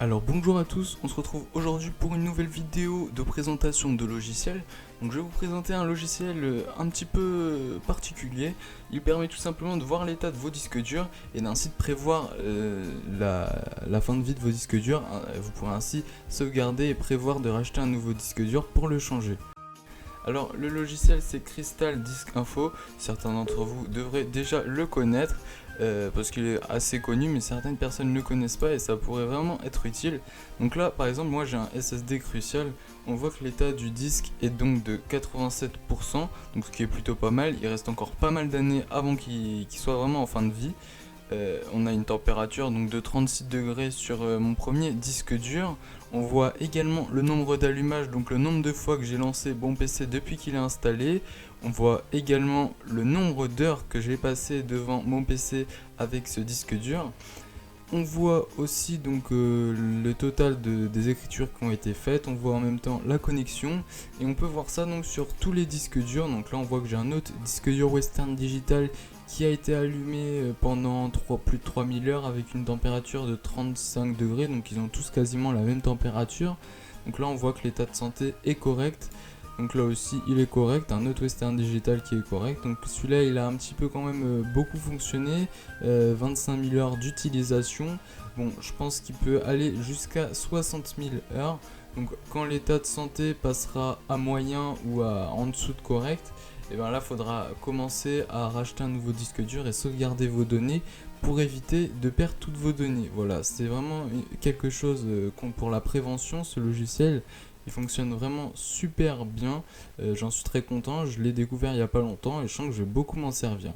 Alors bonjour à tous, on se retrouve aujourd'hui pour une nouvelle vidéo de présentation de logiciels. Donc je vais vous présenter un logiciel un petit peu particulier. Il permet tout simplement de voir l'état de vos disques durs et ainsi de prévoir la fin de vie de vos disques durs. Vous pourrez ainsi sauvegarder et prévoir de racheter un nouveau disque dur pour le changer. Alors le logiciel c'est Crystal Disk Info, certains d'entre vous devraient déjà le connaître parce qu'il est assez connu, mais certaines personnes ne le connaissent pas et ça pourrait vraiment être utile. Donc là par exemple moi j'ai un SSD Crucial, on voit que l'état du disque est donc de 87%, donc ce qui est plutôt pas mal. Il reste encore pas mal d'années avant qu'il soit vraiment en fin de vie. On a une température donc de 36 degrés sur mon premier disque dur. On voit également le nombre d'allumages, donc le nombre de fois que j'ai lancé mon PC depuis qu'il est installé. On voit également le nombre d'heures que j'ai passé devant mon PC avec ce disque dur. On voit aussi donc le total des écritures qui ont été faites, on voit en même temps la connexion et on peut voir ça donc sur tous les disques durs. Donc là on voit que j'ai un autre disque dur Western Digital qui a été allumé pendant plus de 3000 heures avec une température de 35 degrés, donc ils ont tous quasiment la même température. Donc là on voit que l'état de santé est correct. Donc là aussi il est correct, un autre Western Digital qui est correct. Donc celui-là il a un petit peu quand même beaucoup fonctionné, 25 000 heures d'utilisation. Bon, je pense qu'il peut aller jusqu'à 60 000 heures. Donc quand l'état de santé passera à moyen ou à en dessous de correct, et bien là faudra commencer à racheter un nouveau disque dur et sauvegarder vos données pour éviter de perdre toutes vos données. Voilà, c'est vraiment quelque chose pour la prévention, ce logiciel. Il fonctionne vraiment super bien, j'en suis très content, je l'ai découvert il n'y a pas longtemps et je sens que je vais beaucoup m'en servir.